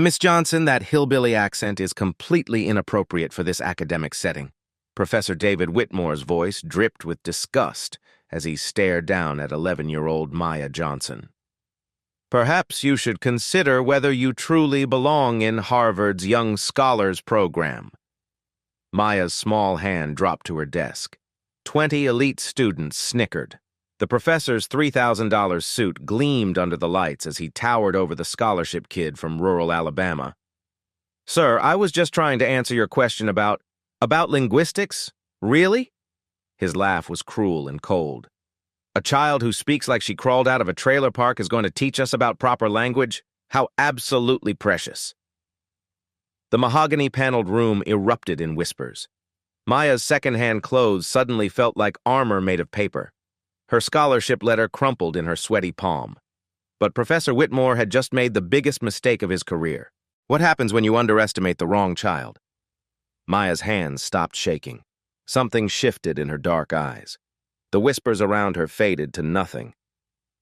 Miss Johnson, that hillbilly accent is completely inappropriate for this academic setting. Professor David Whitmore's voice dripped with disgust as he stared down at 11-year-old Maya Johnson. Perhaps you should consider whether you truly belong in Harvard's Young Scholars Program. Maya's small hand dropped to her desk. 20 elite students snickered. The professor's $3,000 suit gleamed under the lights as he towered over the scholarship kid from rural Alabama. Sir, I was just trying to answer your question about linguistics? Really? His laugh was cruel and cold. A child who speaks like she crawled out of a trailer park is going to teach us about proper language? How absolutely precious. The mahogany-paneled room erupted in whispers. Maya's second-hand clothes suddenly felt like armor made of paper. Her scholarship letter crumpled in her sweaty palm. But Professor Whitmore had just made the biggest mistake of his career. What happens when you underestimate the wrong child? Maya's hands stopped shaking. Something shifted in her dark eyes. The whispers around her faded to nothing.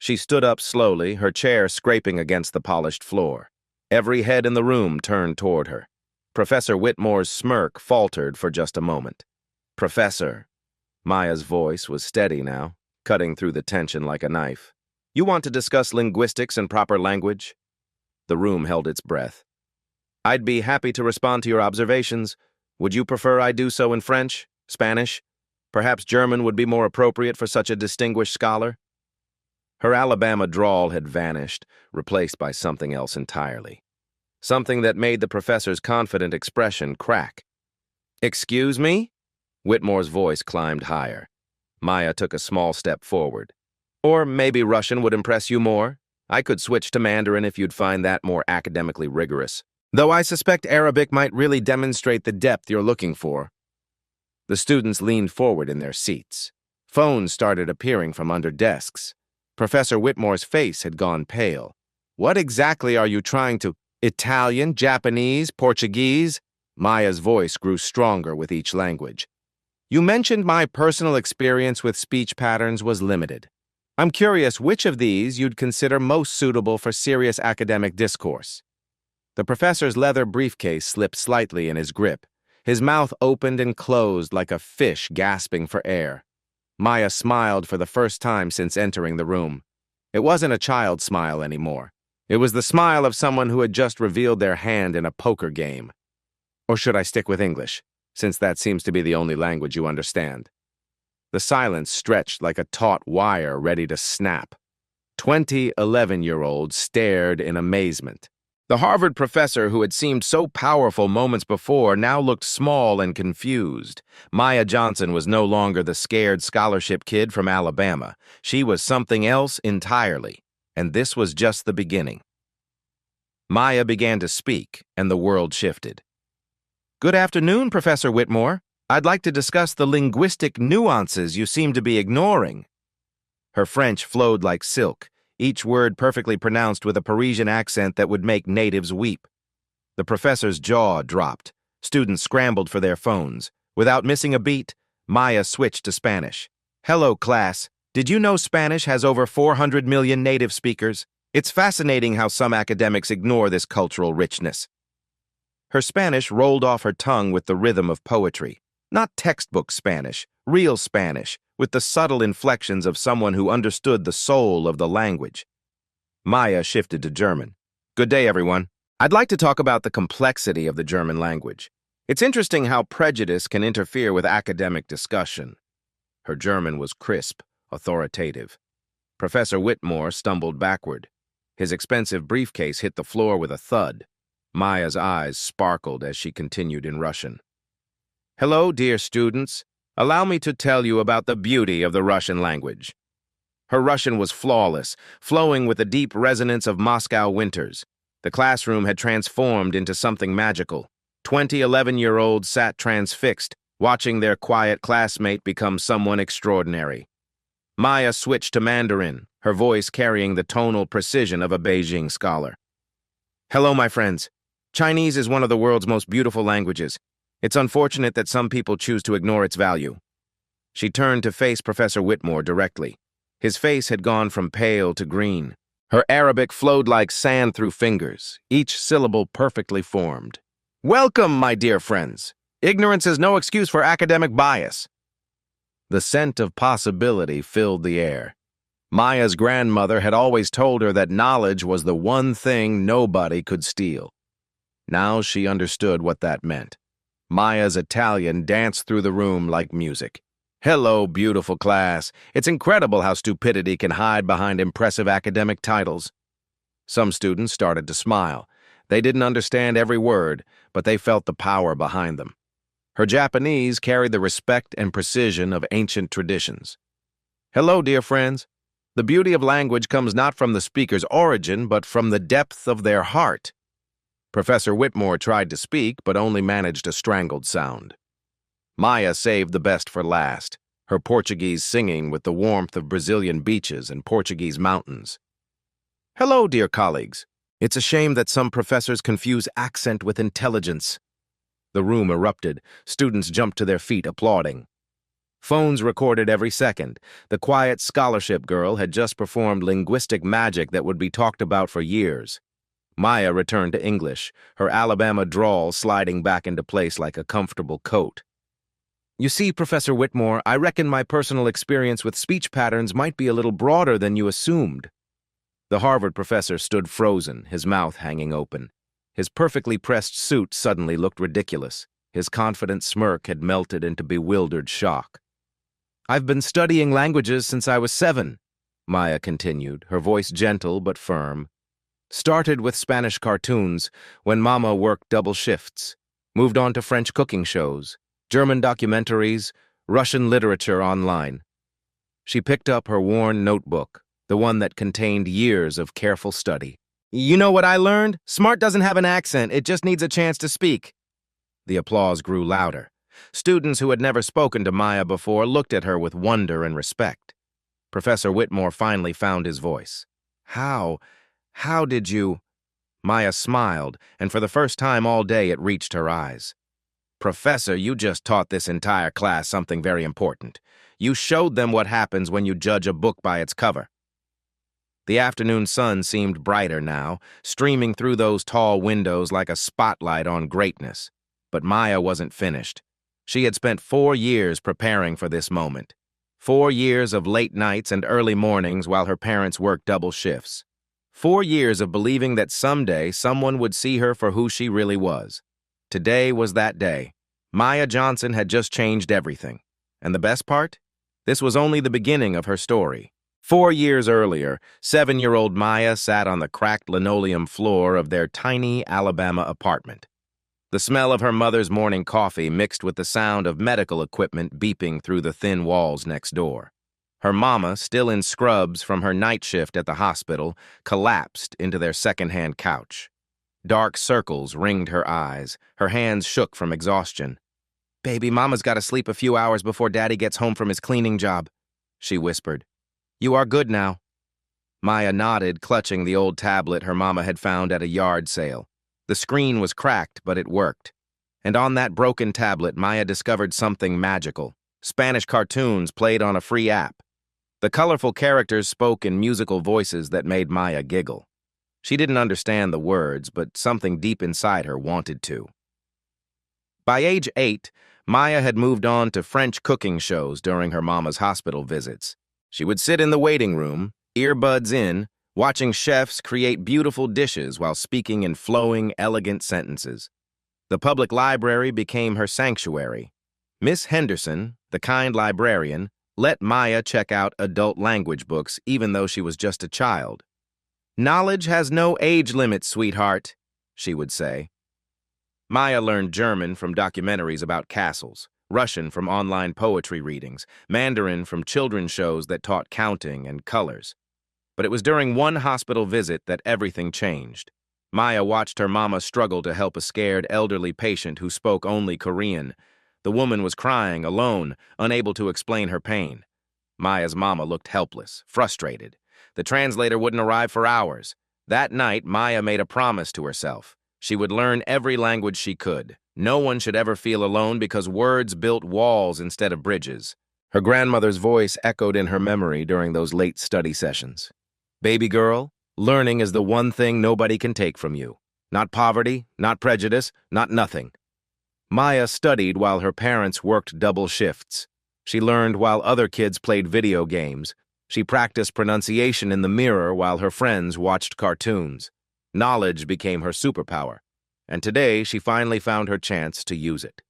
She stood up slowly, her chair scraping against the polished floor. Every head in the room turned toward her. Professor Whitmore's smirk faltered for just a moment. Professor. Maya's voice was steady now, cutting through the tension like a knife. You want to discuss linguistics and proper language? The room held its breath. I'd be happy to respond to your observations. Would you prefer I do so in French, Spanish? Perhaps German would be more appropriate for such a distinguished scholar? Her Alabama drawl had vanished, replaced by something else entirely. Something that made the professor's confident expression crack. Excuse me? Whitmore's voice climbed higher. Maya took a small step forward. Or maybe Russian would impress you more? I could switch to Mandarin if you'd find that more academically rigorous. Though I suspect Arabic might really demonstrate the depth you're looking for. The students leaned forward in their seats. Phones started appearing from under desks. Professor Whitmore's face had gone pale. What exactly are you trying to... Italian, Japanese, Portuguese? Maya's voice grew stronger with each language. You mentioned my personal experience with speech patterns was limited. I'm curious which of these you'd consider most suitable for serious academic discourse. The professor's leather briefcase slipped slightly in his grip. His mouth opened and closed like a fish gasping for air. Maya smiled for the first time since entering the room. It wasn't a child's smile anymore. It was the smile of someone who had just revealed their hand in a poker game. Or should I stick with English, since that seems to be the only language you understand? The silence stretched like a taut wire ready to snap. 20 11-year-olds stared in amazement. The Harvard professor who had seemed so powerful moments before now looked small and confused. Maya Johnson was no longer the scared scholarship kid from Alabama. She was something else entirely, and this was just the beginning. Maya began to speak, and the world shifted. Good afternoon, Professor Whitmore. I'd like to discuss the linguistic nuances you seem to be ignoring. Her French flowed like silk, each word perfectly pronounced with a Parisian accent that would make natives weep. The professor's jaw dropped. Students scrambled for their phones. Without missing a beat, Maya switched to Spanish. Hello, class. Did you know Spanish has over 400 million native speakers? It's fascinating how some academics ignore this cultural richness. Her Spanish rolled off her tongue with the rhythm of poetry. Not textbook Spanish, real Spanish, with the subtle inflections of someone who understood the soul of the language. Maya shifted to German. Good day, everyone. I'd like to talk about the complexity of the German language. It's interesting how prejudice can interfere with academic discussion. Her German was crisp, authoritative. Professor Whitmore stumbled backward. His expensive briefcase hit the floor with a thud. Maya's eyes sparkled as she continued in Russian. Hello, dear students. Allow me to tell you about the beauty of the Russian language. Her Russian was flawless, flowing with the deep resonance of Moscow winters. The classroom had transformed into something magical. 20 11-year-olds sat transfixed, watching their quiet classmate become someone extraordinary. Maya switched to Mandarin, her voice carrying the tonal precision of a Beijing scholar. Hello, my friends. Chinese is one of the world's most beautiful languages. It's unfortunate that some people choose to ignore its value. She turned to face Professor Whitmore directly. His face had gone from pale to green. Her Arabic flowed like sand through fingers, each syllable perfectly formed. "Welcome, my dear friends. Ignorance is no excuse for academic bias." The scent of possibility filled the air. Maya's grandmother had always told her that knowledge was the one thing nobody could steal. Now she understood what that meant. Maya's Italian danced through the room like music. "Hello, beautiful class. It's incredible how stupidity can hide behind impressive academic titles." Some students started to smile. They didn't understand every word, but they felt the power behind them. Her Japanese carried the respect and precision of ancient traditions. "Hello, dear friends. The beauty of language comes not from the speaker's origin, but from the depth of their heart." Professor Whitmore tried to speak, but only managed a strangled sound. Maya saved the best for last, her Portuguese singing with the warmth of Brazilian beaches and Portuguese mountains. "Hello, dear colleagues. It's a shame that some professors confuse accent with intelligence." The room erupted. Students jumped to their feet, applauding. Phones recorded every second. The quiet scholarship girl had just performed linguistic magic that would be talked about for years. Maya returned to English, her Alabama drawl sliding back into place like a comfortable coat. "You see, Professor Whitmore, I reckon my personal experience with speech patterns might be a little broader than you assumed." The Harvard professor stood frozen, his mouth hanging open. His perfectly pressed suit suddenly looked ridiculous. His confident smirk had melted into bewildered shock. "I've been studying languages since I was 7, Maya continued, her voice gentle but firm. "Started with Spanish cartoons when Mama worked double shifts. Moved on to French cooking shows, German documentaries, Russian literature online." She picked up her worn notebook, the one that contained years of careful study. "You know what I learned? Smart doesn't have an accent, it just needs a chance to speak." The applause grew louder. Students who had never spoken to Maya before looked at her with wonder and respect. Professor Whitmore finally found his voice. How did you—" Maya smiled, and for the first time all day it reached her eyes. "Professor, you just taught this entire class something very important. You showed them what happens when you judge a book by its cover." The afternoon sun seemed brighter now, streaming through those tall windows like a spotlight on greatness. But Maya wasn't finished. She had spent 4 years preparing for this moment. 4 years of late nights and early mornings while her parents worked double shifts. 4 years of believing that someday someone would see her for who she really was. Today was that day. Maya Johnson had just changed everything. And the best part? This was only the beginning of her story. 4 years earlier, 7-year-old Maya sat on the cracked linoleum floor of their tiny Alabama apartment. The smell of her mother's morning coffee mixed with the sound of medical equipment beeping through the thin walls next door. Her mama, still in scrubs from her night shift at the hospital, collapsed into their second-hand couch. Dark circles ringed her eyes. Her hands shook from exhaustion. "Baby, Mama's got to sleep a few hours before Daddy gets home from his cleaning job," she whispered. "You are good now." Maya nodded, clutching the old tablet her mama had found at a yard sale. The screen was cracked, but it worked. And on that broken tablet, Maya discovered something magical. Spanish cartoons played on a free app. The colorful characters spoke in musical voices that made Maya giggle. She didn't understand the words, but something deep inside her wanted to. By age 8, Maya had moved on to French cooking shows during her mama's hospital visits. She would sit in the waiting room, earbuds in, watching chefs create beautiful dishes while speaking in flowing, elegant sentences. The public library became her sanctuary. Miss Henderson, the kind librarian, let Maya check out adult language books even though she was just a child. "Knowledge has no age limit, sweetheart," she would say. Maya learned German from documentaries about castles, Russian from online poetry readings, Mandarin from children's shows that taught counting and colors. But it was during one hospital visit that everything changed. Maya watched her mama struggle to help a scared elderly patient who spoke only Korean. The woman was crying, alone, unable to explain her pain. Maya's mama looked helpless, frustrated. The translator wouldn't arrive for hours. That night, Maya made a promise to herself. She would learn every language she could. No one should ever feel alone because words built walls instead of bridges. Her grandmother's voice echoed in her memory during those late study sessions. "Baby girl, Learning is the one thing nobody can take from you. Not poverty, not prejudice, not nothing. Maya studied while her parents worked double shifts. She learned while other kids played video games. She practiced pronunciation in the mirror while her friends watched cartoons. Knowledge became her superpower, and today she finally found her chance to use it.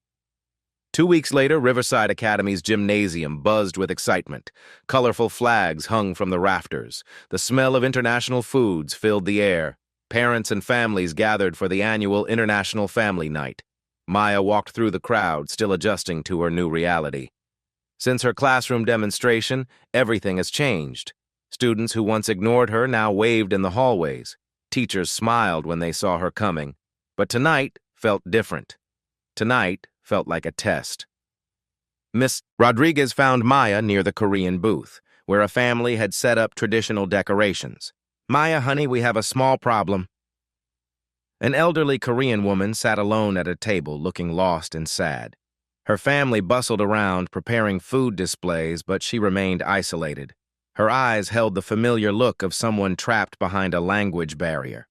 2 weeks later, Riverside Academy's gymnasium buzzed with excitement. Colorful flags hung from the rafters. The smell of international foods filled the air. Parents and families gathered for the annual International Family Night. Maya walked through the crowd, still adjusting to her new reality. Since her classroom demonstration, everything has changed. Students who once ignored her now waved in the hallways. Teachers smiled when they saw her coming. But tonight felt different. Tonight felt like a test. Miss Rodriguez found Maya near the Korean booth, where a family had set up traditional decorations. "Maya, honey, we have a small problem." An elderly Korean woman sat alone at a table, looking lost and sad. Her family bustled around, preparing food displays, but she remained isolated. Her eyes held the familiar look of someone trapped behind a language barrier.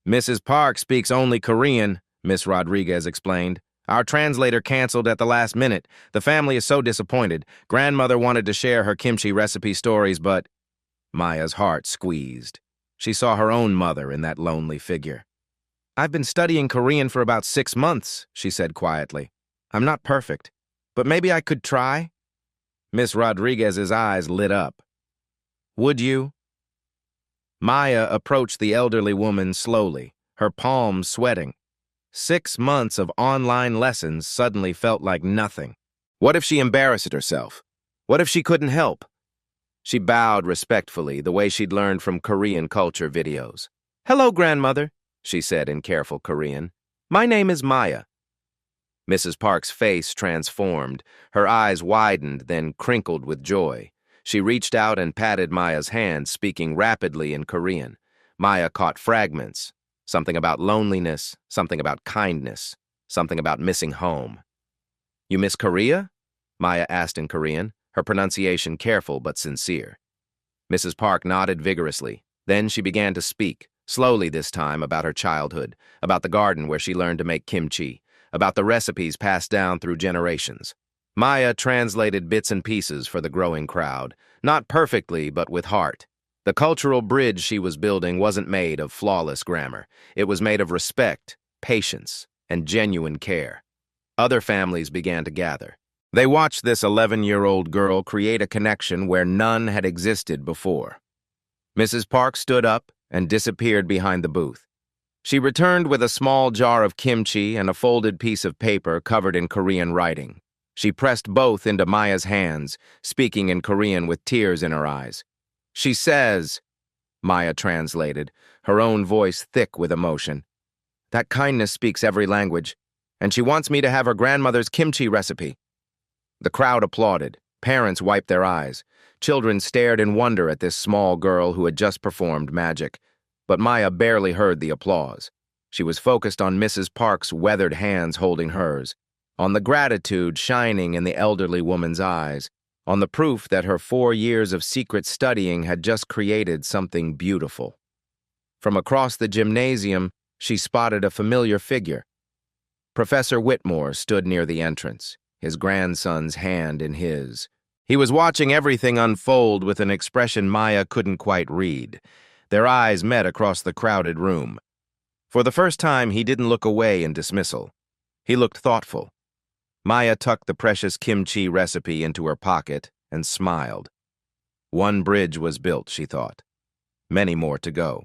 "Mrs. Park speaks only Korean," Miss Rodriguez explained. "Our translator canceled at the last minute. The family is so disappointed. Grandmother wanted to share her kimchi recipe stories, but—" Maya's heart squeezed. She saw her own mother in that lonely figure. "I've been studying Korean for about 6 months," she said quietly. "I'm not perfect, but maybe I could try." Miss Rodriguez's eyes lit up. "Would you?" Maya approached the elderly woman slowly, her palms sweating. 6 months of online lessons suddenly felt like nothing. What if she embarrassed herself? What if she couldn't help? She bowed respectfully, the way she'd learned from Korean culture videos. "Hello, grandmother," she said in careful Korean. "My name is Maya." Mrs. Park's face transformed. Her eyes widened, then crinkled with joy. She reached out and patted Maya's hand, speaking rapidly in Korean. Maya caught fragments. Something about loneliness, something about kindness, something about missing home. "You miss Korea?" Maya asked in Korean, her pronunciation careful but sincere. Mrs. Park nodded vigorously. Then she began to speak, slowly this time, about her childhood, about the garden where she learned to make kimchi, about the recipes passed down through generations. Maya translated bits and pieces for the growing crowd, not perfectly but with heart. The cultural bridge she was building wasn't made of flawless grammar. It was made of respect, patience, and genuine care. Other families began to gather. They watched this 11-year-old girl create a connection where none had existed before. Mrs. Park stood up and disappeared behind the booth. She returned with a small jar of kimchi and a folded piece of paper covered in Korean writing. She pressed both into Maya's hands, speaking in Korean with tears in her eyes. "She says," Maya translated, her own voice thick with emotion, "that kindness speaks every language, and she wants me to have her grandmother's kimchi recipe." The crowd applauded. Parents wiped their eyes. Children stared in wonder at this small girl who had just performed magic. But Maya barely heard the applause. She was focused on Mrs. Park's weathered hands holding hers, on the gratitude shining in the elderly woman's eyes, on the proof that her 4 years of secret studying had just created something beautiful. From across the gymnasium, she spotted a familiar figure. Professor Whitmore stood near the entrance, his grandson's hand in his. He was watching everything unfold with an expression Maya couldn't quite read. Their eyes met across the crowded room. For the first time, he didn't look away in dismissal. He looked thoughtful. Maya tucked the precious kimchi recipe into her pocket and smiled. One bridge was built, she thought. Many more to go.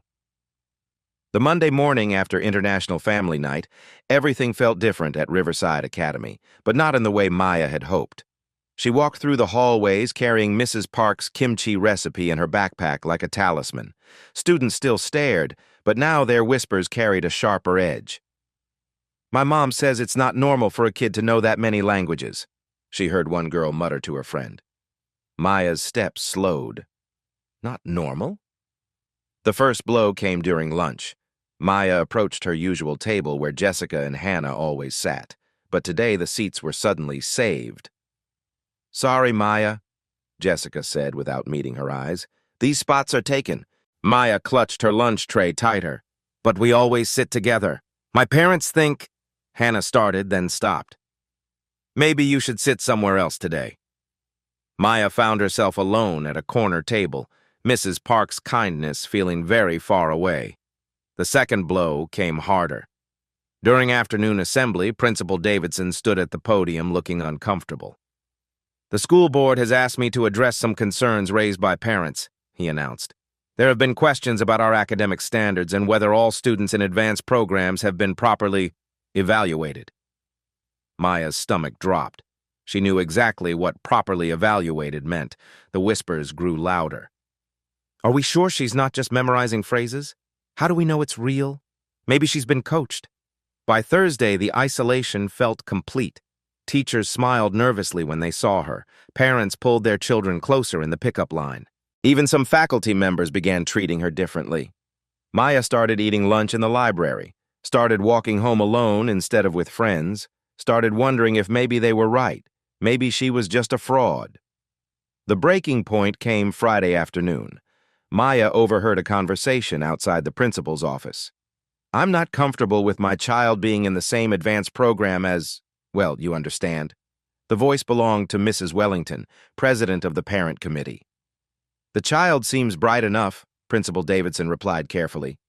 The Monday morning after International Family Night, everything felt different at Riverside Academy, but not in the way Maya had hoped. She walked through the hallways carrying Mrs. Park's kimchi recipe in her backpack like a talisman. Students still stared, but now their whispers carried a sharper edge. "My mom says it's not normal for a kid to know that many languages," she heard one girl mutter to her friend. Maya's steps slowed. Not normal? The first blow came during lunch. Maya approached her usual table where Jessica and Hannah always sat, but today the seats were suddenly saved. "Sorry, Maya," Jessica said without meeting her eyes. "These spots are taken." Maya clutched her lunch tray tighter. But we always sit together. My parents think... Hannah started, then stopped. Maybe you should sit somewhere else today. Maya found herself alone at a corner table, Mrs. Park's kindness feeling very far away. The second blow came harder. During afternoon assembly, Principal Davidson stood at the podium looking uncomfortable. The school board has asked me to address some concerns raised by parents, he announced. There have been questions about our academic standards and whether all students in advanced programs have been properly evaluated. Maya's stomach dropped. She knew exactly what properly evaluated meant. The whispers grew louder. Are we sure she's not just memorizing phrases? How do we know it's real? Maybe she's been coached. By Thursday, the isolation felt complete. Teachers smiled nervously when they saw her. Parents pulled their children closer in the pickup line. Even some faculty members began treating her differently. Maya started eating lunch in the library, started walking home alone instead of with friends, started wondering if maybe they were right. Maybe she was just a fraud. The breaking point came Friday afternoon. Maya overheard a conversation outside the principal's office. I'm not comfortable with my child being in the same advanced program as, well, you understand. The voice belonged to Mrs. Wellington, president of the parent committee. The child seems bright enough, Principal Davidson replied carefully.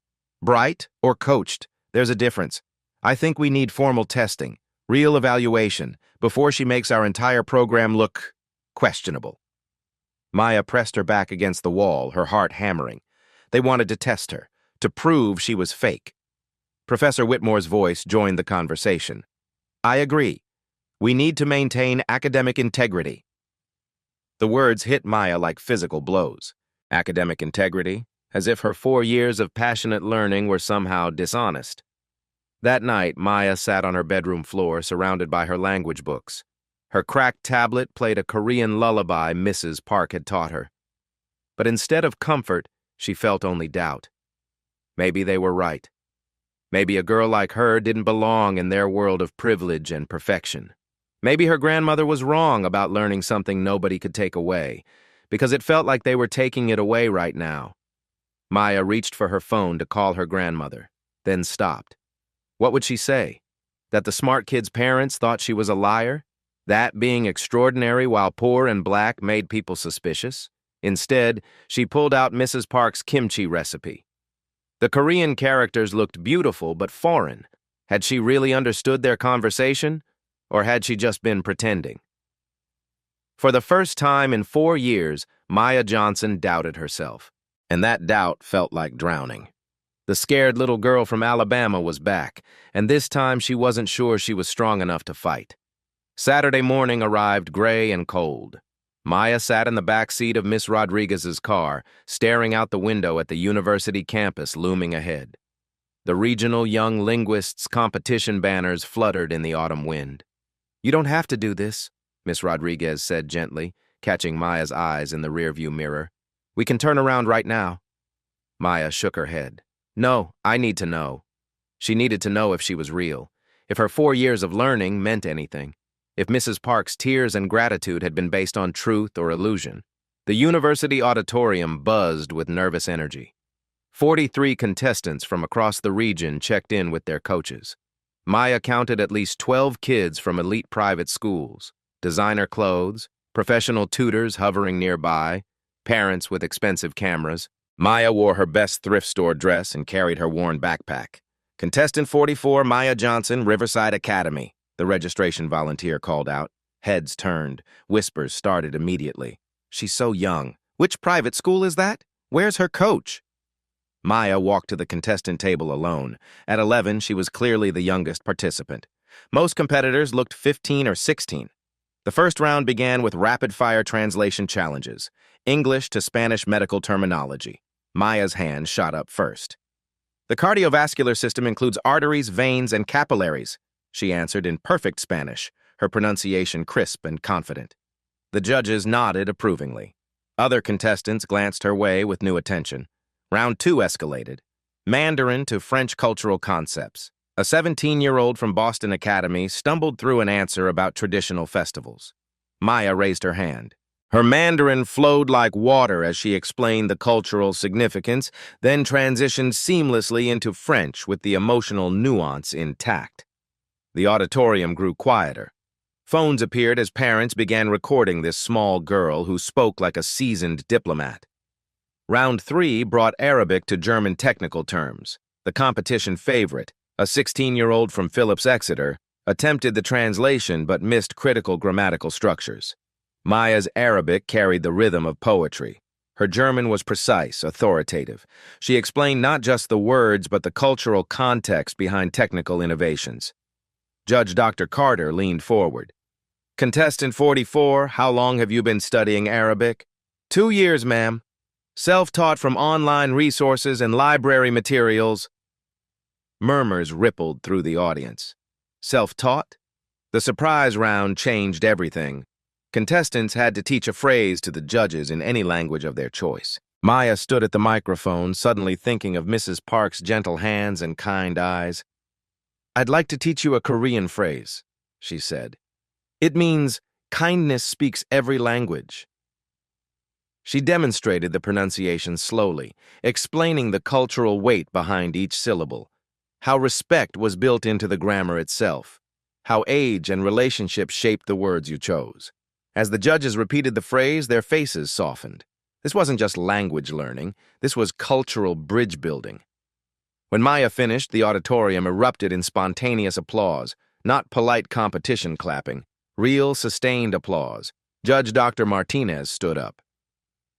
Bright or coached, there's a difference. I think we need formal testing, real evaluation, before she makes our entire program look questionable. Maya pressed her back against the wall, her heart hammering. They wanted to test her, to prove she was fake. Professor Whitmore's voice joined the conversation. I agree. We need to maintain academic integrity. The words hit Maya like physical blows. Academic integrity, as if her 4 years of passionate learning were somehow dishonest. That night, Maya sat on her bedroom floor, surrounded by her language books. Her cracked tablet played a Korean lullaby Mrs. Park had taught her. But instead of comfort, she felt only doubt. Maybe they were right. Maybe a girl like her didn't belong in their world of privilege and perfection. Maybe her grandmother was wrong about learning something nobody could take away, because it felt like they were taking it away right now. Maya reached for her phone to call her grandmother, then stopped. What would she say? That the smart kid's parents thought she was a liar? That being extraordinary while poor and black made people suspicious? Instead, she pulled out Mrs. Park's kimchi recipe. The Korean characters looked beautiful but foreign. Had she really understood their conversation? Or had she just been pretending? For the first time in 4 years, Maya Johnson doubted herself. And that doubt felt like drowning. The scared little girl from Alabama was back, and this time she wasn't sure she was strong enough to fight. Saturday morning arrived gray and cold. Maya sat in the back seat of Miss Rodriguez's car, staring out the window at the university campus looming ahead. The regional young linguists' competition banners fluttered in the autumn wind. You don't have to do this, Miss Rodriguez said gently, catching Maya's eyes in the rearview mirror. We can turn around right now. Maya shook her head. No, I need to know. She needed to know if she was real, if her 4 years of learning meant anything, if Mrs. Park's tears and gratitude had been based on truth or illusion. The university auditorium buzzed with nervous energy. 43 contestants from across the region checked in with their coaches. Maya counted at least 12 kids from elite private schools, designer clothes, professional tutors hovering nearby, parents with expensive cameras. Maya wore her best thrift store dress and carried her worn backpack. Contestant 44, Maya Johnson, Riverside Academy, the registration volunteer called out. Heads turned. Whispers started immediately. She's so young. Which private school is that? Where's her coach? Maya walked to the contestant table alone. At 11, she was clearly the youngest participant. Most competitors looked 15 or 16. The first round began with rapid-fire translation challenges, English to Spanish medical terminology. Maya's hand shot up first. The cardiovascular system includes arteries, veins, and capillaries, she answered in perfect Spanish, her pronunciation crisp and confident. The judges nodded approvingly. Other contestants glanced her way with new attention. Round 2 escalated. Mandarin to French cultural concepts. A 17-year-old from Boston Academy stumbled through an answer about traditional festivals. Maya raised her hand. Her Mandarin flowed like water as she explained the cultural significance, then transitioned seamlessly into French with the emotional nuance intact. The auditorium grew quieter. Phones appeared as parents began recording this small girl who spoke like a seasoned diplomat. Round 3 brought Arabic to German technical terms. The competition favorite, a 16-year-old from Phillips Exeter, attempted the translation but missed critical grammatical structures. Maya's Arabic carried the rhythm of poetry. Her German was precise, authoritative. She explained not just the words but the cultural context behind technical innovations. Judge Dr. Carter leaned forward. Contestant 44, how long have you been studying Arabic? 2 years, ma'am. Self-taught from online resources and library materials. Murmurs rippled through the audience. Self-taught? The surprise round changed everything. Contestants had to teach a phrase to the judges in any language of their choice. Maya stood at the microphone, suddenly thinking of Mrs. Park's gentle hands and kind eyes. I'd like to teach you a Korean phrase, she said. It means, kindness speaks every language. She demonstrated the pronunciation slowly, explaining the cultural weight behind each syllable, how respect was built into the grammar itself, how age and relationship shaped the words you chose. As the judges repeated the phrase, their faces softened. This wasn't just language learning, this was cultural bridge building. When Maya finished, the auditorium erupted in spontaneous applause, not polite competition clapping, real, sustained applause. Judge Dr. Martinez stood up.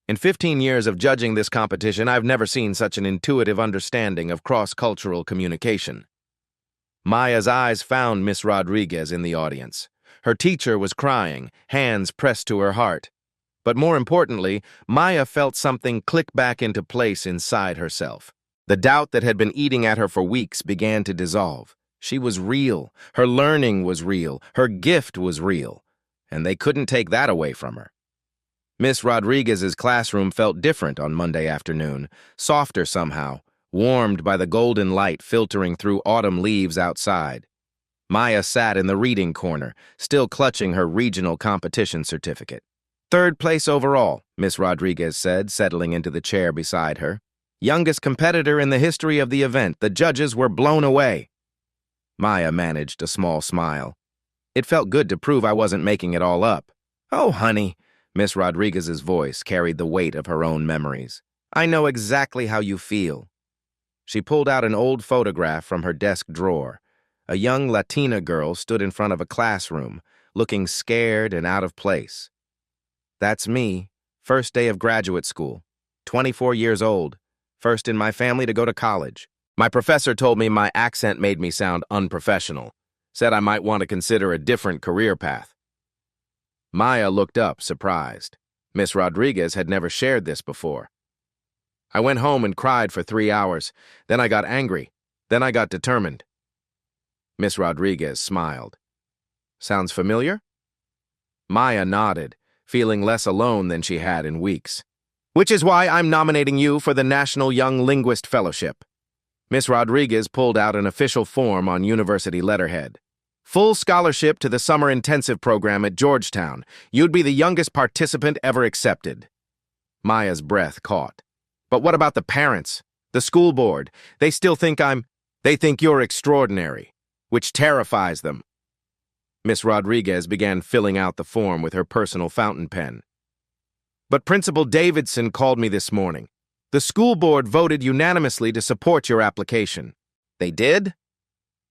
In 15 years of judging this competition, I've never seen such an intuitive understanding of cross-cultural communication. Maya's eyes found Miss Rodriguez in the audience. Her teacher was crying, hands pressed to her heart. But more importantly, Maya felt something click back into place inside herself. The doubt that had been eating at her for weeks began to dissolve. She was real, her learning was real, her gift was real, and they couldn't take that away from her. Miss Rodriguez's classroom felt different on Monday afternoon, softer somehow, warmed by the golden light filtering through autumn leaves outside. Maya sat in the reading corner, still clutching her regional competition certificate. "Third place overall," Miss Rodriguez said, settling into the chair beside her. "Youngest competitor in the history of the event. The judges were blown away." Maya managed a small smile. It felt good to prove I wasn't making it all up. "Oh, honey," Miss Rodriguez's voice carried the weight of her own memories. "I know exactly how you feel." She pulled out an old photograph from her desk drawer. A young Latina girl stood in front of a classroom, looking scared and out of place. "That's me, first day of graduate school, 24 years old, first in my family to go to college. My professor told me my accent made me sound unprofessional, said I might want to consider a different career path." Maya looked up, surprised. Miss Rodriguez had never shared this before. "I went home and cried for 3 hours. Then I got angry. Then I got determined." Miss Rodriguez smiled. "Sounds familiar?" Maya nodded, feeling less alone than she had in weeks. "Which is why I'm nominating you for the National Young Linguist Fellowship." Miss Rodriguez pulled out an official form on university letterhead. "Full scholarship to the summer intensive program at Georgetown. You'd be the youngest participant ever accepted." Maya's breath caught. "But what about the parents? The school board? They still think they think you're extraordinary, which terrifies them." Miss Rodriguez began filling out the form with her personal fountain pen. "But Principal Davidson called me this morning. The school board voted unanimously to support your application." "They did?"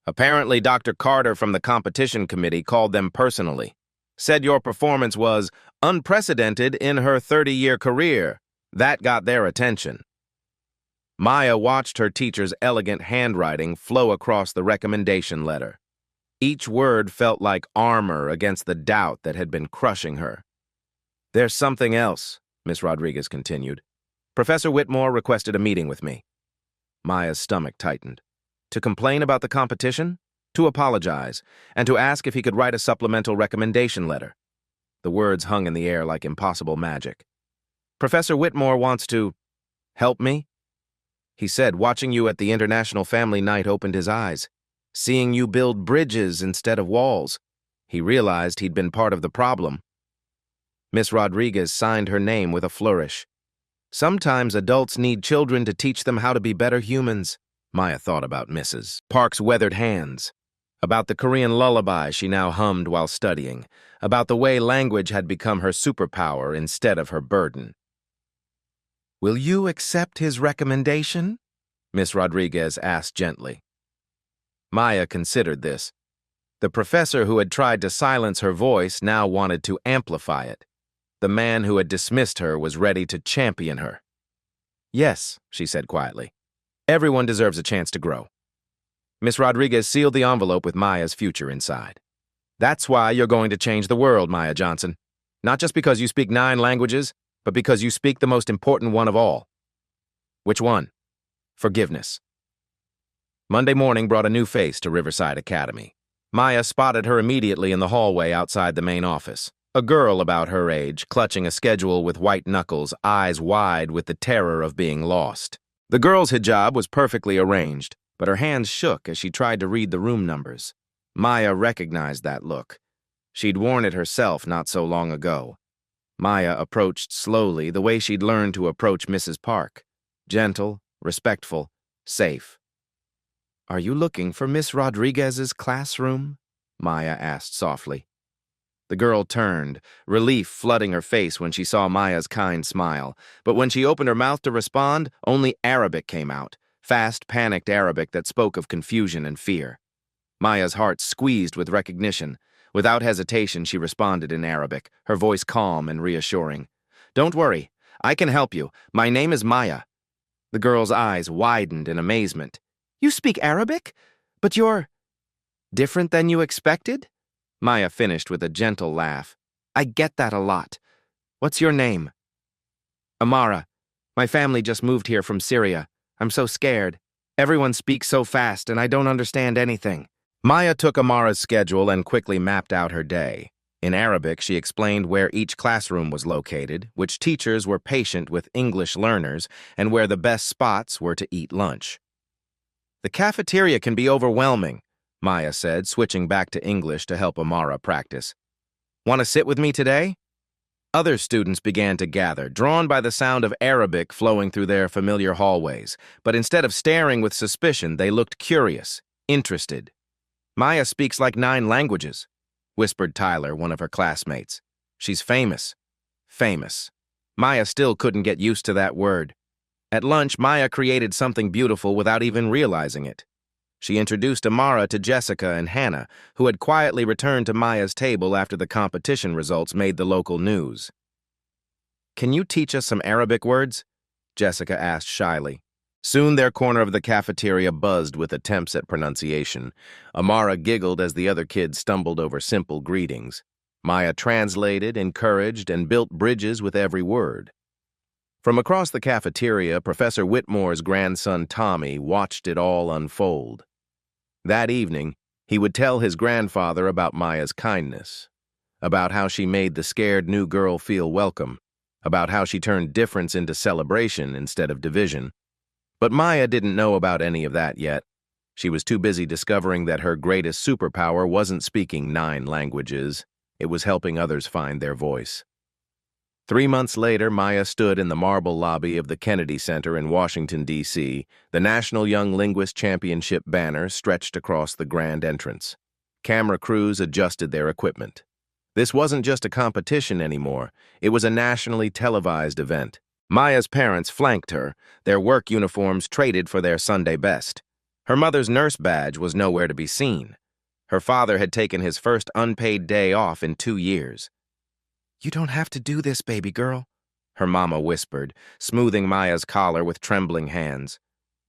"Apparently Dr. Carter from the competition committee called them personally. Said your performance was unprecedented in her 30-year career. That got their attention." Maya watched her teacher's elegant handwriting flow across the recommendation letter. Each word felt like armor against the doubt that had been crushing her. "There's something else," Miss Rodriguez continued. "Professor Whitmore requested a meeting with me." Maya's stomach tightened. To complain about the competition? To apologize, and to ask if he could write a supplemental recommendation letter. The words hung in the air like impossible magic. "Professor Whitmore wants to help me?" He said watching you at the International Family Night opened his eyes. Seeing you build bridges instead of walls. He realized he'd been part of the problem. Miss Rodriguez signed her name with a flourish. Sometimes adults need children to teach them how to be better humans. Maya thought about Mrs. Park's weathered hands, about the Korean lullaby she now hummed while studying, about the way language had become her superpower instead of her burden. "Will you accept his recommendation?" Miss Rodriguez asked gently. Maya considered this. The professor who had tried to silence her voice now wanted to amplify it. The man who had dismissed her was ready to champion her. "Yes," she said quietly. "Everyone deserves a chance to grow." Miss Rodriguez sealed the envelope with Maya's future inside. "That's why you're going to change the world, Maya Johnson. Not just because you speak 9 languages, but because you speak the most important one of all." "Which one?" "Forgiveness." Monday morning brought a new face to Riverside Academy. Maya spotted her immediately in the hallway outside the main office. A girl about her age, clutching a schedule with white knuckles, eyes wide with the terror of being lost. The girl's hijab was perfectly arranged, but her hands shook as she tried to read the room numbers. Maya recognized that look. She'd worn it herself not so long ago. Maya approached slowly, the way she'd learned to approach Mrs. Park. Gentle, respectful, safe. "Are you looking for Miss Rodriguez's classroom?" Maya asked softly. The girl turned, relief flooding her face when she saw Maya's kind smile. But when she opened her mouth to respond, only Arabic came out, fast, panicked Arabic that spoke of confusion and fear. Maya's heart squeezed with recognition. Without hesitation, she responded in Arabic, her voice calm and reassuring. "Don't worry, I can help you. My name is Maya." The girl's eyes widened in amazement. "You speak Arabic? But you're different than you expected?" Maya finished with a gentle laugh. "I get that a lot. What's your name?" "Amara. My family just moved here from Syria. I'm so scared. Everyone speaks so fast and I don't understand anything." Maya took Amara's schedule and quickly mapped out her day. In Arabic, she explained where each classroom was located, which teachers were patient with English learners, and where the best spots were to eat lunch. "The cafeteria can be overwhelming," Maya said, switching back to English to help Amara practice. "Want to sit with me today?" Other students began to gather, drawn by the sound of Arabic flowing through their familiar hallways. But instead of staring with suspicion, they looked curious, interested. "Maya speaks like 9 languages," whispered Tyler, one of her classmates. "She's famous." Famous. Maya still couldn't get used to that word. At lunch, Maya created something beautiful without even realizing it. She introduced Amara to Jessica and Hannah, who had quietly returned to Maya's table after the competition results made the local news. "Can you teach us some Arabic words?" Jessica asked shyly. Soon their corner of the cafeteria buzzed with attempts at pronunciation. Amara giggled as the other kids stumbled over simple greetings. Maya translated, encouraged, and built bridges with every word. From across the cafeteria, Professor Whitmore's grandson Tommy watched it all unfold. That evening, he would tell his grandfather about Maya's kindness, about how she made the scared new girl feel welcome, about how she turned difference into celebration instead of division. But Maya didn't know about any of that yet. She was too busy discovering that her greatest superpower wasn't speaking 9 languages. It was helping others find their voice. 3 months later, Maya stood in the marble lobby of the Kennedy Center in Washington, D.C., the National Young Linguist Championship banner stretched across the grand entrance. Camera crews adjusted their equipment. This wasn't just a competition anymore. It was a nationally televised event. Maya's parents flanked her, their work uniforms traded for their Sunday best. Her mother's nurse badge was nowhere to be seen. Her father had taken his first unpaid day off in 2 years. "You don't have to do this, baby girl," her mama whispered, smoothing Maya's collar with trembling hands.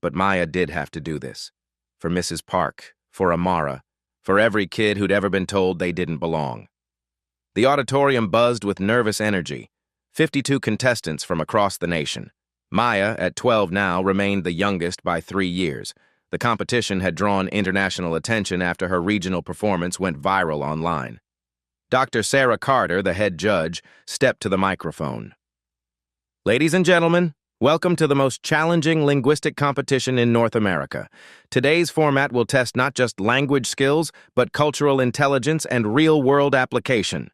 But Maya did have to do this. For Mrs. Park, for Amara, for every kid who'd ever been told they didn't belong. The auditorium buzzed with nervous energy. 52 contestants from across the nation. Maya, at 12 now, remained the youngest by 3 years. The competition had drawn international attention after her regional performance went viral online. Dr. Sarah Carter, the head judge, stepped to the microphone. "Ladies and gentlemen, welcome to the most challenging linguistic competition in North America. Today's format will test not just language skills, but cultural intelligence and real-world application."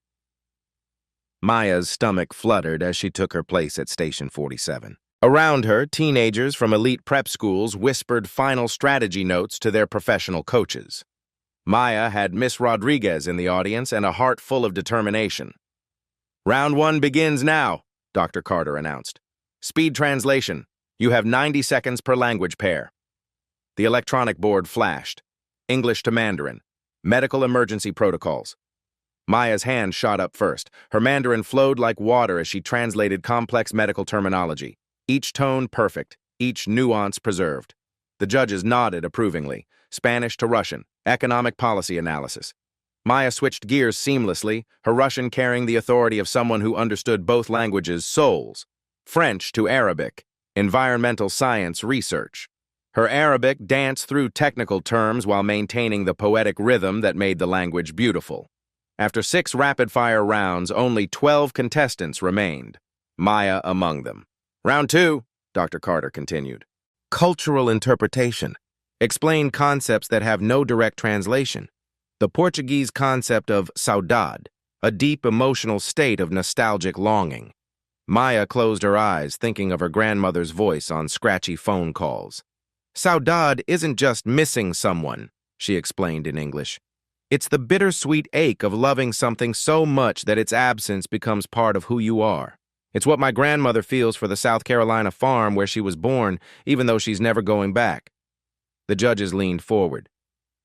Maya's stomach fluttered as she took her place at Station 47. Around her, teenagers from elite prep schools whispered final strategy notes to their professional coaches. Maya had Miss Rodriguez in the audience and a heart full of determination. "Round 1 begins now," Dr. Carter announced. "Speed translation. You have 90 seconds per language pair." The electronic board flashed. English to Mandarin. Medical emergency protocols. Maya's hand shot up first. Her Mandarin flowed like water as she translated complex medical terminology. Each tone perfect, each nuance preserved. The judges nodded approvingly. Spanish to Russian. Economic policy analysis. Maya switched gears seamlessly, her Russian carrying the authority of someone who understood both languages' souls. French to Arabic. Environmental science research. Her Arabic danced through technical terms while maintaining the poetic rhythm that made the language beautiful. After 6 rapid-fire rounds, only 12 contestants remained, Maya among them. "Round 2, Dr. Carter continued. Cultural interpretation. Explain concepts that have no direct translation. The Portuguese concept of saudade, a deep emotional state of nostalgic longing. Maya closed her eyes, thinking of her grandmother's voice on scratchy phone calls. Saudade isn't just missing someone, she explained in English. It's the bittersweet ache of loving something so much that its absence becomes part of who you are. It's what my grandmother feels for the South Carolina farm where she was born, even though she's never going back." The judges leaned forward.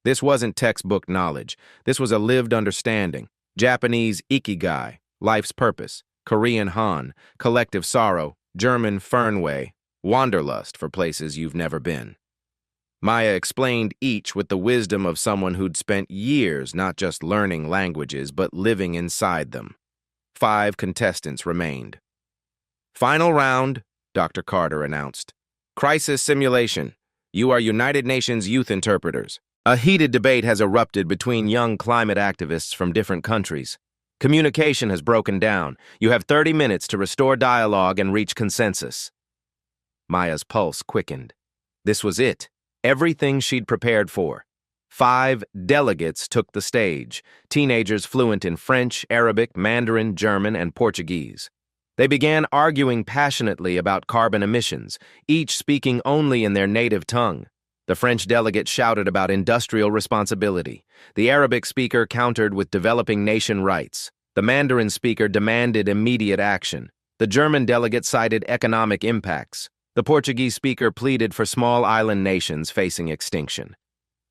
This wasn't textbook knowledge. This was a lived understanding. Japanese ikigai, life's purpose. Korean han, collective sorrow. German fernweh, wanderlust for places you've never been. Maya explained each with the wisdom of someone who'd spent years not just learning languages, but living inside them. 5 contestants remained. "Final round," Dr. Carter announced. "Crisis simulation. You are United Nations youth interpreters." A heated debate has erupted between young climate activists from different countries. Communication has broken down. You have 30 minutes to restore dialogue and reach consensus. Maya's pulse quickened. This was it. Everything she'd prepared for. 5 delegates took the stage, teenagers fluent in French, Arabic, Mandarin, German, and Portuguese. They began arguing passionately about carbon emissions, each speaking only in their native tongue. The French delegate shouted about industrial responsibility. The Arabic speaker countered with developing nation rights. The Mandarin speaker demanded immediate action. The German delegate cited economic impacts. The Portuguese speaker pleaded for small island nations facing extinction.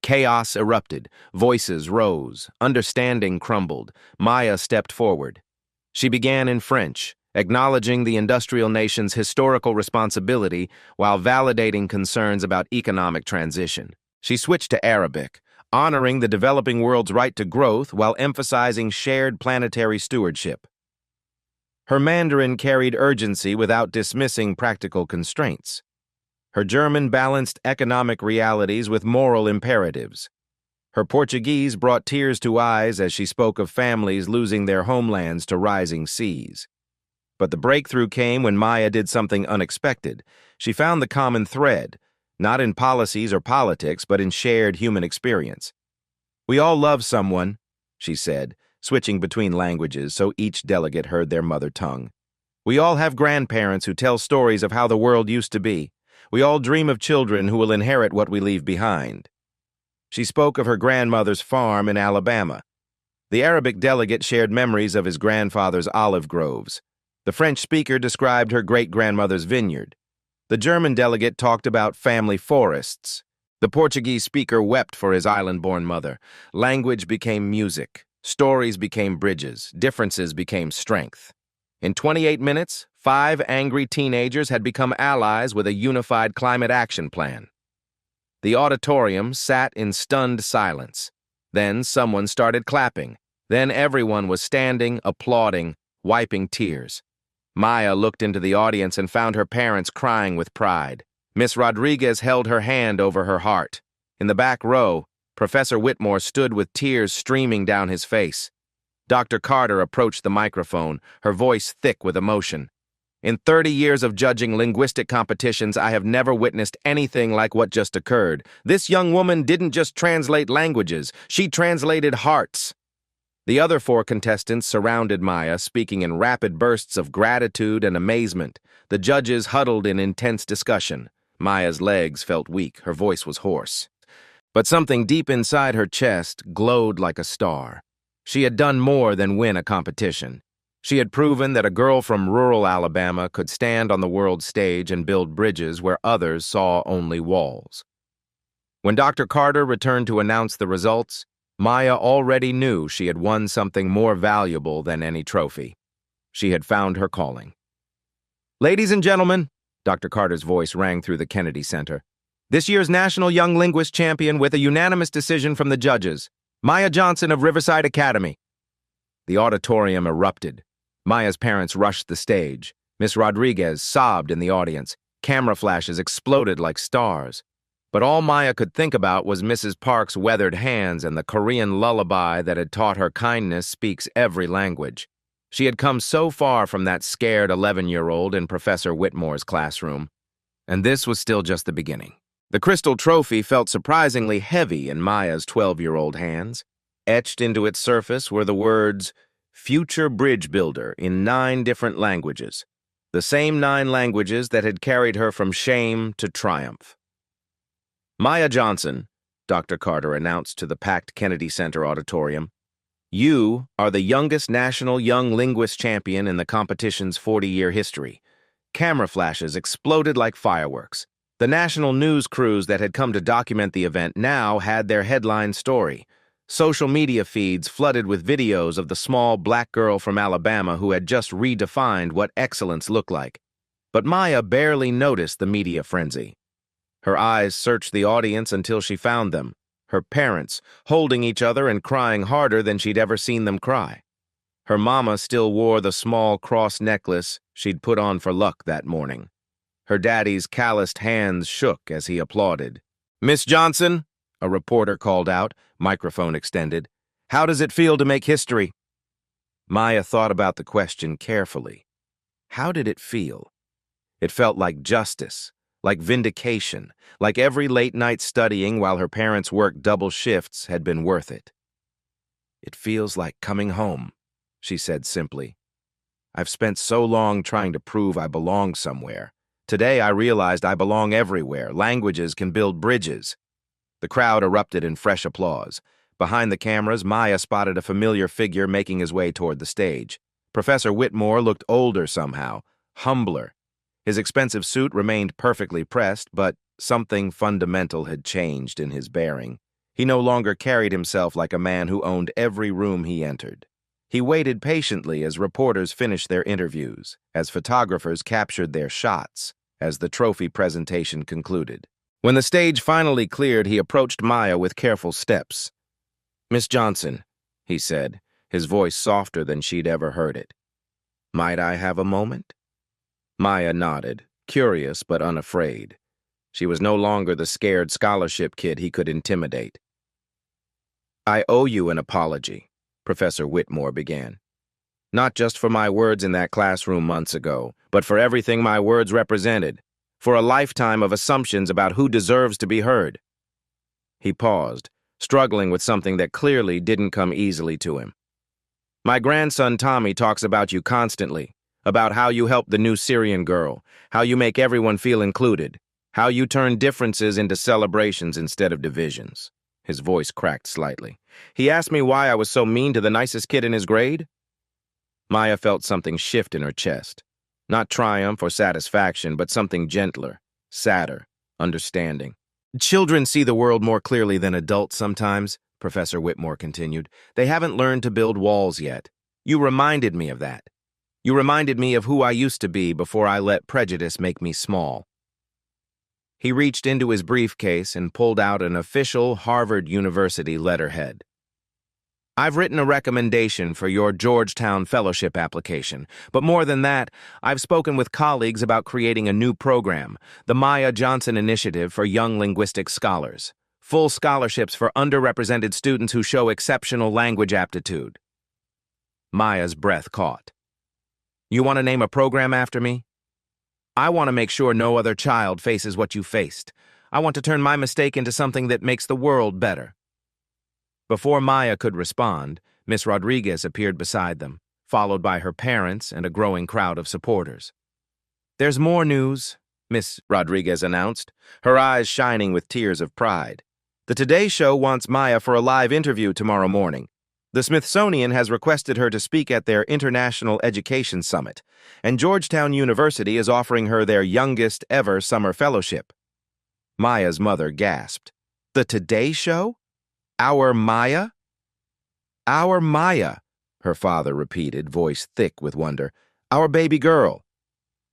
Chaos erupted. Voices rose. Understanding crumbled. Maya stepped forward. She began in French, acknowledging the industrial nation's historical responsibility while validating concerns about economic transition. She switched to Arabic, honoring the developing world's right to growth while emphasizing shared planetary stewardship. Her Mandarin carried urgency without dismissing practical constraints. Her German balanced economic realities with moral imperatives. Her Portuguese brought tears to eyes as she spoke of families losing their homelands to rising seas. But the breakthrough came when Maya did something unexpected. She found the common thread, not in policies or politics, but in shared human experience. "We all love someone," she said, switching between languages so each delegate heard their mother tongue. "We all have grandparents who tell stories of how the world used to be. We all dream of children who will inherit what we leave behind." She spoke of her grandmother's farm in Alabama. The Arabic delegate shared memories of his grandfather's olive groves. The French speaker described her great-grandmother's vineyard. The German delegate talked about family forests. The Portuguese speaker wept for his island-born mother. Language became music. Stories became bridges. Differences became strength. In 28 minutes, 5 angry teenagers had become allies with a unified climate action plan. The auditorium sat in stunned silence. Then someone started clapping. Then everyone was standing, applauding, wiping tears. Maya looked into the audience and found her parents crying with pride. Miss Rodriguez held her hand over her heart. In the back row, Professor Whitmore stood with tears streaming down his face. Dr. Carter approached the microphone, her voice thick with emotion. "In 30 years of judging linguistic competitions, I have never witnessed anything like what just occurred. This young woman didn't just translate languages, she translated hearts." The other four contestants surrounded Maya, speaking in rapid bursts of gratitude and amazement. The judges huddled in intense discussion. Maya's legs felt weak, her voice was hoarse. But something deep inside her chest glowed like a star. She had done more than win a competition. She had proven that a girl from rural Alabama could stand on the world stage and build bridges where others saw only walls. When Dr. Carter returned to announce the results, Maya already knew she had won something more valuable than any trophy. She had found her calling. "Ladies and gentlemen," Dr. Carter's voice rang through the Kennedy Center, "this year's National Young Linguist Champion with a unanimous decision from the judges, Maya Johnson of Riverside Academy." The auditorium erupted. Maya's parents rushed the stage. Miss Rodriguez sobbed in the audience. Camera flashes exploded like stars. But all Maya could think about was Mrs. Park's weathered hands and the Korean lullaby that had taught her kindness speaks every language. She had come so far from that scared 11-year-old in Professor Whitmore's classroom. And this was still just the beginning. The crystal trophy felt surprisingly heavy in Maya's 12-year-old hands. Etched into its surface were the words, "Future Bridge Builder," in 9 different languages. The same 9 languages that had carried her from shame to triumph. "Maya Johnson," Dr. Carter announced to the packed Kennedy Center auditorium, "you are the youngest National Young Linguist Champion in the competition's 40-year history." Camera flashes exploded like fireworks. The national news crews that had come to document the event now had their headline story. Social media feeds flooded with videos of the small black girl from Alabama who had just redefined what excellence looked like. But Maya barely noticed the media frenzy. Her eyes searched the audience until she found them, her parents, holding each other and crying harder than she'd ever seen them cry. Her mama still wore the small cross necklace she'd put on for luck that morning. Her daddy's calloused hands shook as he applauded. "Miss Johnson," a reporter called out, microphone extended, "how does it feel to make history?" Maya thought about the question carefully. How did it feel? It felt like justice. Like vindication, like every late night studying while her parents worked double shifts had been worth it. "It feels like coming home," she said simply. "I've spent so long trying to prove I belong somewhere. Today I realized I belong everywhere. Languages can build bridges." The crowd erupted in fresh applause. Behind the cameras, Maya spotted a familiar figure making his way toward the stage. Professor Whitmore looked older somehow, humbler. His expensive suit remained perfectly pressed, but something fundamental had changed in his bearing. He no longer carried himself like a man who owned every room he entered. He waited patiently as reporters finished their interviews, as photographers captured their shots, as the trophy presentation concluded. When the stage finally cleared, he approached Maya with careful steps. "Miss Johnson," he said, his voice softer than she'd ever heard it. "Might I have a moment?" Maya nodded, curious but unafraid. She was no longer the scared scholarship kid he could intimidate. "I owe you an apology," Professor Whitmore began. "Not just for my words in that classroom months ago, but for everything my words represented, for a lifetime of assumptions about who deserves to be heard." He paused, struggling with something that clearly didn't come easily to him. "My grandson Tommy talks about you constantly. About how you help the new Syrian girl, how you make everyone feel included, how you turn differences into celebrations instead of divisions." His voice cracked slightly. "He asked me why I was so mean to the nicest kid in his grade." Maya felt something shift in her chest. Not triumph or satisfaction, but something gentler, sadder, understanding. "Children see the world more clearly than adults sometimes," Professor Whitmore continued. "They haven't learned to build walls yet. You reminded me of that. You reminded me of who I used to be before I let prejudice make me small." He reached into his briefcase and pulled out an official Harvard University letterhead. "I've written a recommendation for your Georgetown Fellowship application, but more than that, I've spoken with colleagues about creating a new program, the Maya Johnson Initiative for Young Linguistic Scholars. Full scholarships for underrepresented students who show exceptional language aptitude." Maya's breath caught. "You want to name a program after me? I want to make sure no other child faces what you faced. I want to turn my mistake into something that makes the world better." Before Maya could respond, Miss Rodriguez appeared beside them, followed by her parents and a growing crowd of supporters. "There's more news," Miss Rodriguez announced, her eyes shining with tears of pride. "The Today Show wants Maya for a live interview tomorrow morning. The Smithsonian has requested her to speak at their International Education Summit, and Georgetown University is offering her their youngest ever summer fellowship." Maya's mother gasped. "The Today Show? Our Maya?" "Our Maya," her father repeated, voice thick with wonder. "Our baby girl."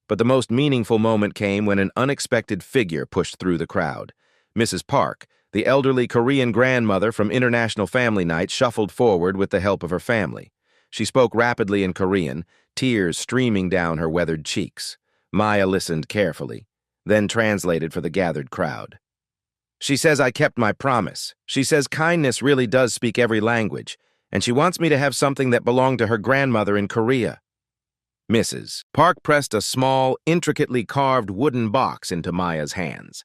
But the most meaningful moment came when an unexpected figure pushed through the crowd. Mrs. Park, the elderly Korean grandmother from International Family Night, shuffled forward with the help of her family. She spoke rapidly in Korean, tears streaming down her weathered cheeks. Maya listened carefully, then translated for the gathered crowd. "She says I kept my promise. She says kindness really does speak every language, and she wants me to have something that belonged to her grandmother in Korea." Mrs. Park pressed a small, intricately carved wooden box into Maya's hands.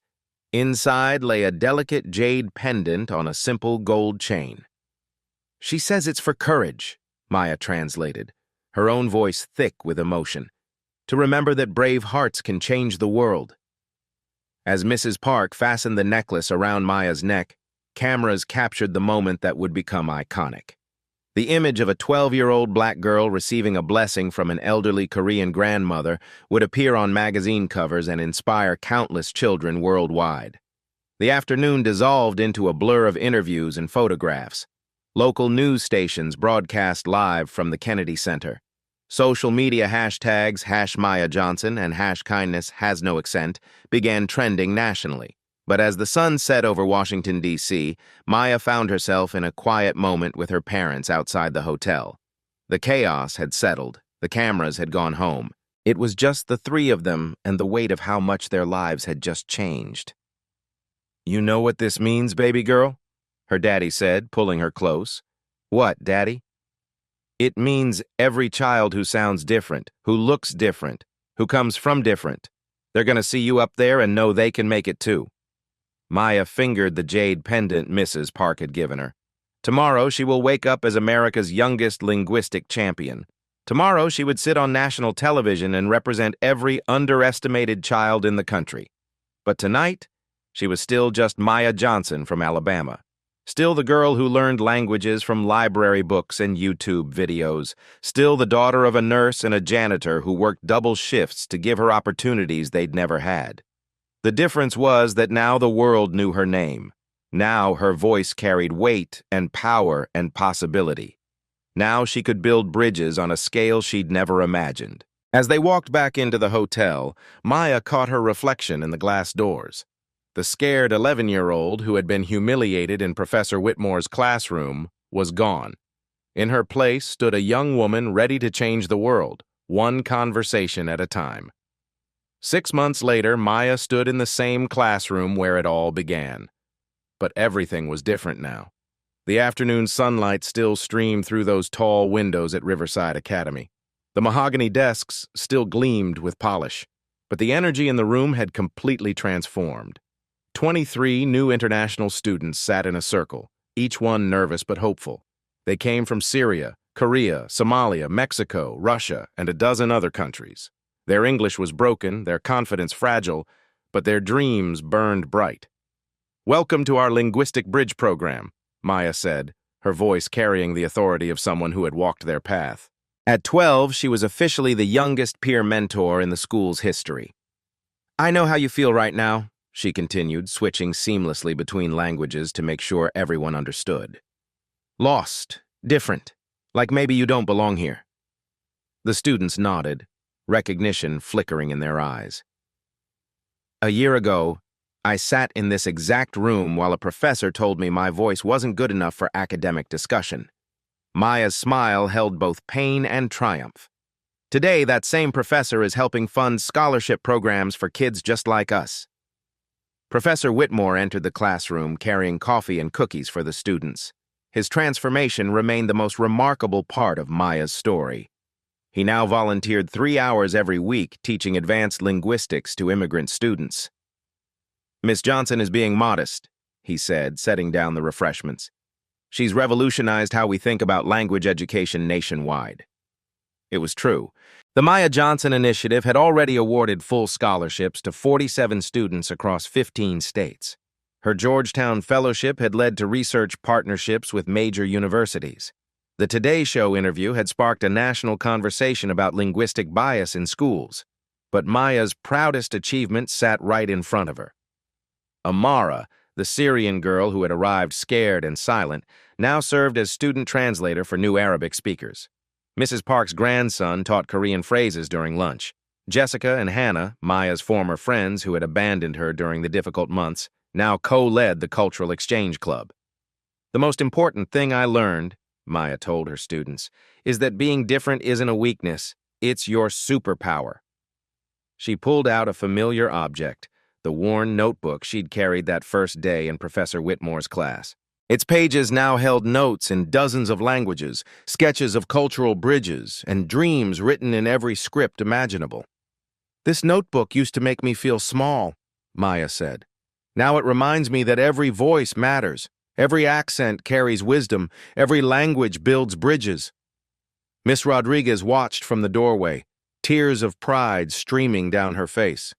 Inside lay a delicate jade pendant on a simple gold chain. "She says it's for courage," Maya translated, her own voice thick with emotion, "to remember that brave hearts can change the world." As Mrs. Park fastened the necklace around Maya's neck, cameras captured the moment that would become iconic. The image of a 12-year-old black girl receiving a blessing from an elderly Korean grandmother would appear on magazine covers and inspire countless children worldwide. The afternoon dissolved into a blur of interviews and photographs. Local news stations broadcast live from the Kennedy Center. Social media hashtags #MayaJohnson and #KindnessHasNoAccent began trending nationally. But as the sun set over Washington, D.C., Maya found herself in a quiet moment with her parents outside the hotel. The chaos had settled. The cameras had gone home. It was just the three of them and the weight of how much their lives had just changed. "You know what this means, baby girl?" her daddy said, pulling her close. "What, Daddy?" "It means every child who sounds different, who looks different, who comes from different. They're going to see you up there and know they can make it too." Maya fingered the jade pendant Mrs. Park had given her. Tomorrow she will wake up as America's youngest linguistic champion. Tomorrow she would sit on national television and represent every underestimated child in the country. But tonight, she was still just Maya Johnson from Alabama. Still the girl who learned languages from library books and YouTube videos. Still the daughter of a nurse and a janitor who worked double shifts to give her opportunities they'd never had. The difference was that now the world knew her name. Now her voice carried weight and power and possibility. Now she could build bridges on a scale she'd never imagined. As they walked back into the hotel, Maya caught her reflection in the glass doors. The scared 11-year-old who had been humiliated in Professor Whitmore's classroom was gone. In her place stood a young woman ready to change the world, one conversation at a time. 6 months later, Maya stood in the same classroom where it all began. But everything was different now. The afternoon sunlight still streamed through those tall windows at Riverside Academy. The mahogany desks still gleamed with polish, but the energy in the room had completely transformed. 23 new international students sat in a circle, each one nervous but hopeful. They came from Syria, Korea, Somalia, Mexico, Russia, and a dozen other countries. Their English was broken, their confidence fragile, but their dreams burned bright. "Welcome to our Linguistic Bridge program," Maya said, her voice carrying the authority of someone who had walked their path. At 12, she was officially the youngest peer mentor in the school's history. "I know how you feel right now," she continued, switching seamlessly between languages to make sure everyone understood. "Lost, different, like maybe you don't belong here." The students nodded, recognition flickering in their eyes. "A year ago, I sat in this exact room while a professor told me my voice wasn't good enough for academic discussion." Maya's smile held both pain and triumph. Today, that same professor is helping fund scholarship programs for kids just like us. Professor Whitmore entered the classroom carrying coffee and cookies for the students. His transformation remained the most remarkable part of Maya's story. He now volunteered 3 hours every week teaching advanced linguistics to immigrant students. "Miss Johnson is being modest," he said, setting down the refreshments. She's revolutionized how we think about language education nationwide. It was true. The Maya Johnson Initiative had already awarded full scholarships to 47 students across 15 states. Her Georgetown Fellowship had led to research partnerships with major universities. The Today Show interview had sparked a national conversation about linguistic bias in schools. But Maya's proudest achievement sat right in front of her. Amara, the Syrian girl who had arrived scared and silent, now served as student translator for new Arabic speakers. Mrs. Park's grandson taught Korean phrases during lunch. Jessica and Hannah, Maya's former friends who had abandoned her during the difficult months, now co-led the Cultural Exchange Club. The most important thing I learned, Maya told her students, is that being different isn't a weakness, it's your superpower. She pulled out a familiar object, the worn notebook she'd carried that first day in Professor Whitmore's class. Its pages now held notes in dozens of languages, sketches of cultural bridges, and dreams written in every script imaginable. "This notebook used to make me feel small," Maya said. "Now it reminds me that every voice matters, every accent carries wisdom, every language builds bridges." Miss Rodriguez watched from the doorway, tears of pride streaming down her face.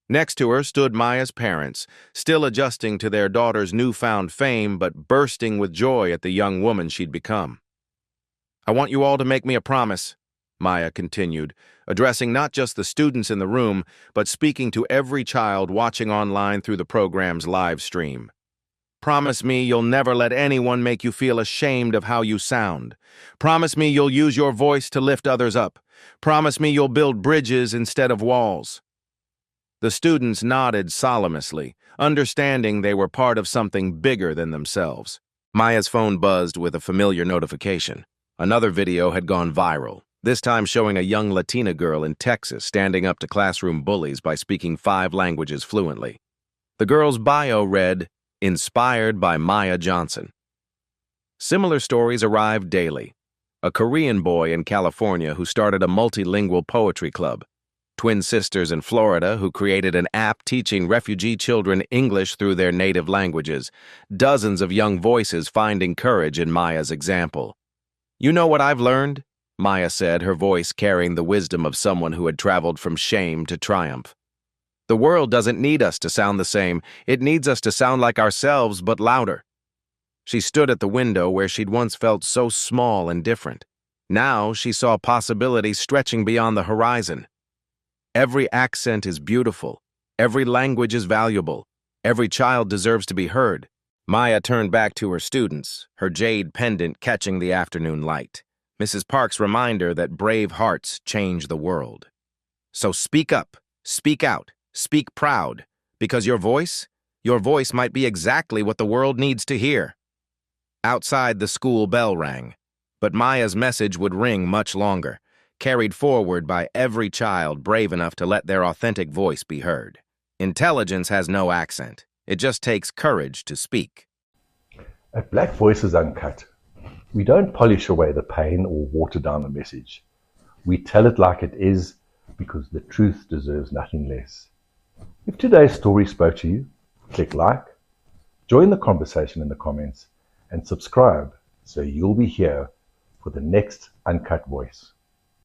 Next to her stood Maya's parents, still adjusting to their daughter's newfound fame but bursting with joy at the young woman she'd become. "I want you all to make me a promise," Maya continued, addressing not just the students in the room, but speaking to every child watching online through the program's live stream. "Promise me you'll never let anyone make you feel ashamed of how you sound. Promise me you'll use your voice to lift others up. Promise me you'll build bridges instead of walls." The students nodded solemnously, understanding they were part of something bigger than themselves. Maya's phone buzzed with a familiar notification. Another video had gone viral, this time showing a young Latina girl in Texas standing up to classroom bullies by speaking 5 languages fluently. The girl's bio read, "Inspired by Maya Johnson." Similar stories arrived daily. A Korean boy in California who started a multilingual poetry club. Twin sisters in Florida who created an app teaching refugee children English through their native languages. Dozens of young voices finding courage in Maya's example. "You know what I've learned?" Maya said, her voice carrying the wisdom of someone who had traveled from shame to triumph. "The world doesn't need us to sound the same. It needs us to sound like ourselves, but louder." She stood at the window where she'd once felt so small and different. Now she saw possibilities stretching beyond the horizon. Every accent is beautiful. Every language is valuable. Every child deserves to be heard. Maya turned back to her students, her jade pendant catching the afternoon light. Mrs. Park's reminder that brave hearts change the world. So speak up, speak out, speak proud, because your voice might be exactly what the world needs to hear. Outside, the school bell rang, but Maya's message would ring much longer, carried forward by every child brave enough to let their authentic voice be heard. Intelligence has no accent. It just takes courage to speak. At Black Voices Uncut, we don't polish away the pain or water down the message. We tell it like it is because the truth deserves nothing less. If today's story spoke to you, click like, join the conversation in the comments, and subscribe so you'll be here for the next Uncut Voice.